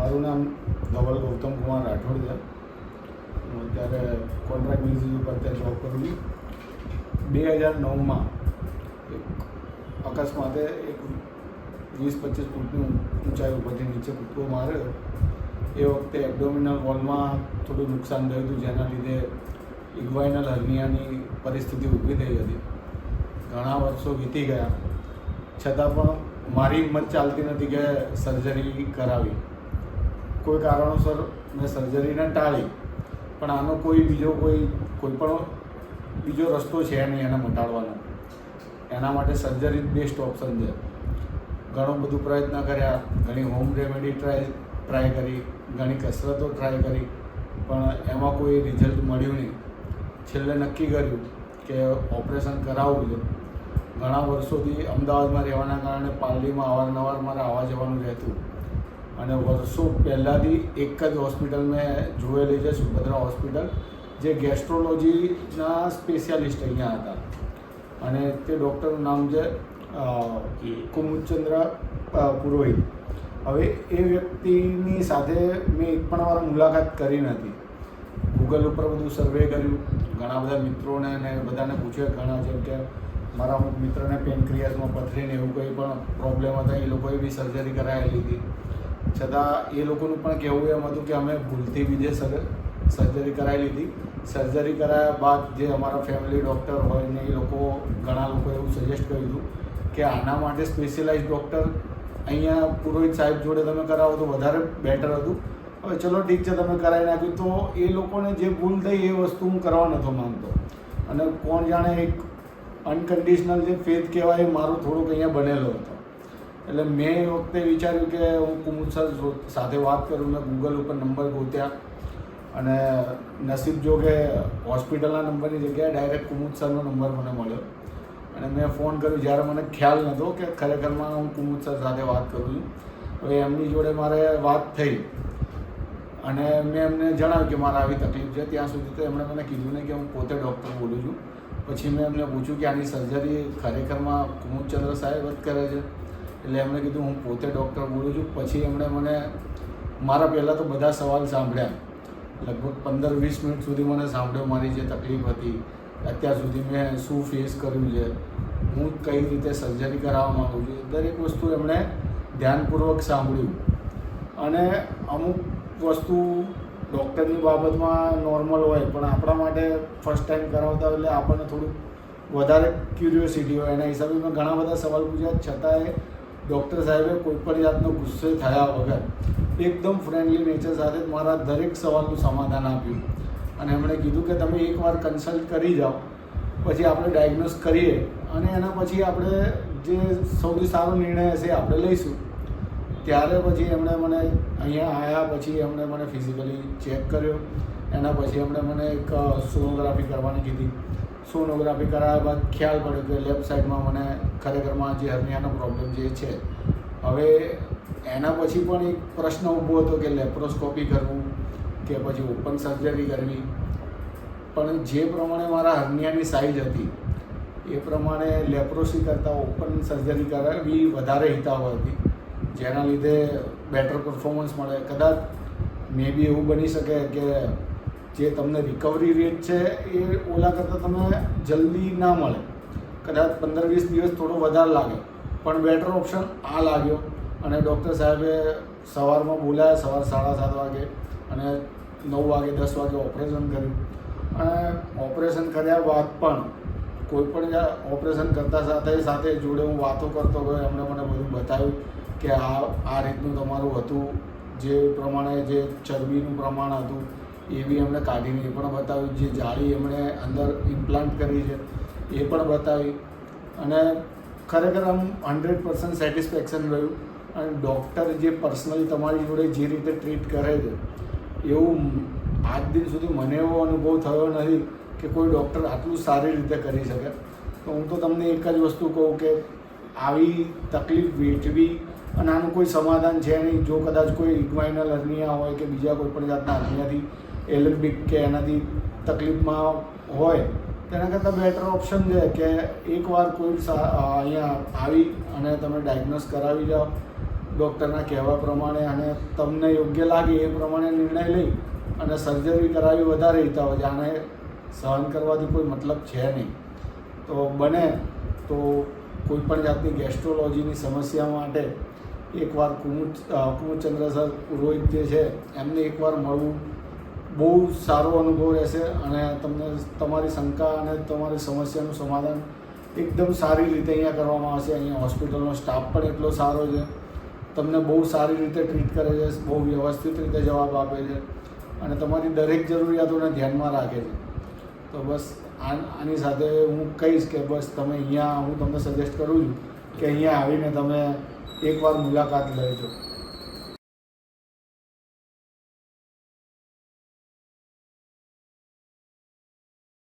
મારું નામ ધવલ ગૌતમ કુમાર રાઠોડ છે. હું અત્યારે કોન્ટ્રાક્ટ બેઝિસ ઉપર અત્યારે જોબ કરું છું. 2009માં એક અકસ્માતે એક 20-25 ફૂટની ઊંચાઈ ઉપરથી નીચે કૂદકો માર્યો. એ વખતે એબડોમિનલ વોલમાં થોડું નુકસાન થયું હતું, જેના લીધે ઇગ્વાઇનલ હર્નિયાની પરિસ્થિતિ ઊભી થઈ હતી. ઘણા વર્ષો વીતી ગયા છતાં પણ મારી હિંમત ચાલતી નથી કે સર્જરી કરાવી. કોઈ કારણોસર મેં સર્જરીને ટાળી, પણ આનો કોઈ પણ બીજો રસ્તો છે નહીં એને મટાડવાનો. એના માટે સર્જરી જ બેસ્ટ ઓપ્શન છે. ઘણું બધું પ્રયત્ન કર્યા, ઘણી હોમ રેમેડી ટ્રાય કરી, ઘણી કસરતો ટ્રાય કરી, પણ એમાં કોઈ રિઝલ્ટ મળ્યું નહીં. છેલ્લે નક્કી કર્યું કે ઓપરેશન કરાવવું છે. ઘણા વર્ષોથી અમદાવાદમાં રહેવાના કારણે પાલડીમાં અવારનવાર મારે આવવા જવાનું રહેતું, અને વર્ષો પહેલાંથી એક જ હોસ્પિટલ મેં જોયેલી છે, સુભદ્રા હોસ્પિટલ, જે ગેસ્ટ્રોલોજીના સ્પેશિયાલિસ્ટ અહીંયા હતા, અને તે ડૉક્ટરનું નામ છે કુમુદચંદ્ર પુરોહિત. હવે એ વ્યક્તિની સાથે મેં એક પણ વાર મુલાકાત કરી નથી. ગૂગલ ઉપર બધું સર્વે કર્યું, ઘણા બધા મિત્રોને અને બધાને પૂછ્યું. ઘણા જેમ કે મારા અમુક મિત્રને પેનક્રિયાસમાં પથરીને એવું કંઈ પણ પ્રોબ્લેમ હતા, એ લોકોએ બી સર્જરી કરાવેલી હતી. છતાં એ લોકોનું પણ કહેવું એમ હતું કે અમે ભૂલથી બીજે સર્જરી કરાવી લીધી. સર્જરી કરાયા બાદ જે અમારા ફેમિલી ડૉક્ટર હોય ને, એ લોકો ઘણા લોકોએ એવું સજેસ્ટ કર્યું હતું કે આના માટે સ્પેશિયલાઇઝ ડૉક્ટર અહીંયા પુરોહિત સાહેબ જોડે તમે કરાવો તો વધારે બેટર હતું. હવે ચલો ઠીક છે, તમે કરાવી નાખ્યું. તો એ લોકોને જે ભૂલ થઈ એ વસ્તુ હું કરવા નહોતો માંગતો, અને કોણ જાણે એક અનકન્ડિશનલ જે ફેથ કહેવાય એ મારું થોડુંક અહીંયા બનેલો હતો. એટલે મેં એ વખતે વિચાર્યું કે હું કુમુદ સર સાથે વાત કરું. મેં ગૂગલ ઉપર નંબર ગોત્યા, અને નસીબ જો કે હોસ્પિટલના નંબરની જગ્યાએ ડાયરેક્ટ કુમુદ સરનો નંબર મને મળ્યો, અને મેં ફોન કર્યો જ્યારે મને ખ્યાલ નહોતો કે ખરેખરમાં હું કુમુદ સર સાથે વાત કરું છું. હવે એમની જોડે મારે વાત થઈ, અને મેં એમને જણાવ્યું કે મારે આવી તકલીફ છે. ત્યાં સુધી તો એમણે મને કીધું નહીં કે હું પોતે ડૉક્ટર બોલું છું. પછી મેં એમને પૂછ્યું કે આની સર્જરી ખરેખરમાં કુમુદચંદ્ર સાહેબ જ કરે છે? એટલે એમણે કીધું હું પોતે ડૉક્ટર બોલું છું. પછી એમણે મને મારા પહેલાં તો બધા સવાલ સાંભળ્યા, લગભગ 15-20 મિનિટ સુધી મને સાંભળ્યો, મારી જે તકલીફ હતી, અત્યાર સુધી મેં શું ફેસ કર્યું છે, હું કઈ રીતે સર્જરી કરાવવા માગું છું, દરેક વસ્તુ એમણે ધ્યાનપૂર્વક સાંભળ્યું. અને અમુક વસ્તુ ડૉક્ટરની બાબતમાં નોર્મલ હોય, પણ આપણા માટે ફર્સ્ટ ટાઈમ કરાવતા એટલે આપણને થોડુંક વધારે ક્યુરિયોસિટી હોય. એના હિસાબે મેં ઘણા બધા સવાલ પૂછ્યા, છતાંય ડૉક્ટર સાહેબે કોઈ પણ જાતનો ગુસ્સે થયા વગર એકદમ ફ્રેન્ડલી નેચર સાથે મારા દરેક સવાલનું સમાધાન આપ્યું. અને એમણે કીધું કે તમે એકવાર કન્સલ્ટ કરી જાઓ, પછી આપણે ડાયગ્નોસ કરીએ, અને એના પછી આપણે જે સૌથી સારો નિર્ણય હશે આપણે લઈશું. ત્યારે પછી એમણે મને અહીંયા આવ્યા પછી એમણે મને ફિઝિકલી ચેક કર્યો. એના પછી એમણે મને એક સોનોગ્રાફી કરવાની કીધી. સોનોગ્રાફી કરાવ્યા બાદ ખ્યાલ પડ્યો કે લેફ્ટ સાઈડમાં મને ખરેખરમાં જે હર્નિયાનો પ્રોબ્લેમ જે છે. હવે એના પછી પણ એક પ્રશ્ન ઊભો હતો કે લેપ્રોસ્કોપી કરવું કે પછી ઓપન સર્જરી કરવી. પણ જે પ્રમાણે મારા હર્નિયાની સાઇઝ હતી એ પ્રમાણે લેપ્રોસી કરતાં ઓપન સર્જરી કરાવી વધારે હિતાવ હતી, જેના લીધે બેટર પરફોર્મન્સ મળે. કદાચ મે બી એવું બની શકે કે જે તમને રિકવરી રેટ છે એ ઓલા કરતાં તમે જલ્દી ના મળે. કદાચ 15-20 દિવસ થોડો વધારે લાગે, પણ બેટર ઓપ્શન આ લાગ્યો. અને ડૉક્ટર સાહેબે સવારમાં બોલાયા, સવાર 7:30 વાગે, અને 9 વાગે 10 વાગે ઓપરેશન કર્યું. અને ઓપરેશન કર્યા બાદ પણ કોઈ પણ ઓપરેશન કરતા સાથે જોડે હું વાતો કરતો ગયો. એમણે મને બધું બતાવ્યું કે આ રીતનું તમારું હતું, જે પ્રમાણે જે ચરબીનું પ્રમાણ હતું એ બી એમણે કાઢીને એ પણ બતાવ્યું, જે જાળી એમણે અંદર ઇમ્પ્લાન્ટ કરી છે એ પણ બતાવી. અને ખરેખર આમ 100% સેટિસ્ફેક્શન રહ્યું. અને ડૉક્ટર જે પર્સનલી તમારી જોડે જે રીતે ટ્રીટ કરે છે એવું આજ દિન સુધી મને એવો અનુભવ થયો નથી કે કોઈ ડૉક્ટર આટલું સારી રીતે કરી શકે. તો હું તો તમને એક જ વસ્તુ કહું કે આવી તકલીફ વેઠવી અને આનું કોઈ સમાધાન છે નહીં. જો કદાચ કોઈ ઇગ્વાઇનલ હર્નિયા હોય કે બીજા કોઈ પણ જાતના હર્નિયાથી એલેમ્બિક કે એનાથી તકલીફમાં હોય, તેના કરતાં બેટર ઓપ્શન છે કે એકવાર કોઈ અહીંયા આવી અને તમે ડાયગ્નોસ કરાવી જાઓ. ડૉક્ટરના કહેવા પ્રમાણે અને તમને યોગ્ય લાગે એ પ્રમાણે નિર્ણય લઈ અને સર્જરી કરાવી વધારે હિતાવ છે. આને સહન કરવાથી કોઈ મતલબ છે નહીં. તો બને તો કોઈપણ જાતની ગેસ્ટ્રોલોજીની સમસ્યા માટે એકવાર કુમુદચંદ્ર સર પુરોહિત જે છે એમને એકવાર મળવું બહુ સારો અનુભવ રહેશે અને તમને તમારી શંકા અને તમારી સમસ્યાનું સમાધાન એકદમ સારી રીતે અહીંયા કરવામાં આવશે. અહીંયા હોસ્પિટલનો સ્ટાફ પણ એટલો સારો છે, તમને બહુ સારી રીતે ટ્રીટ કરે છે, બહુ વ્યવસ્થિત રીતે જવાબ આપે છે અને તમારી દરેક જરૂરિયાતોને ધ્યાનમાં રાખે છે. તો બસ આની સાથે હું કહીશ કે બસ તમે અહીંયા હું તમને સજેસ્ટ કરું છું કે અહીંયા આવીને તમે એકવાર મુલાકાત લેજો.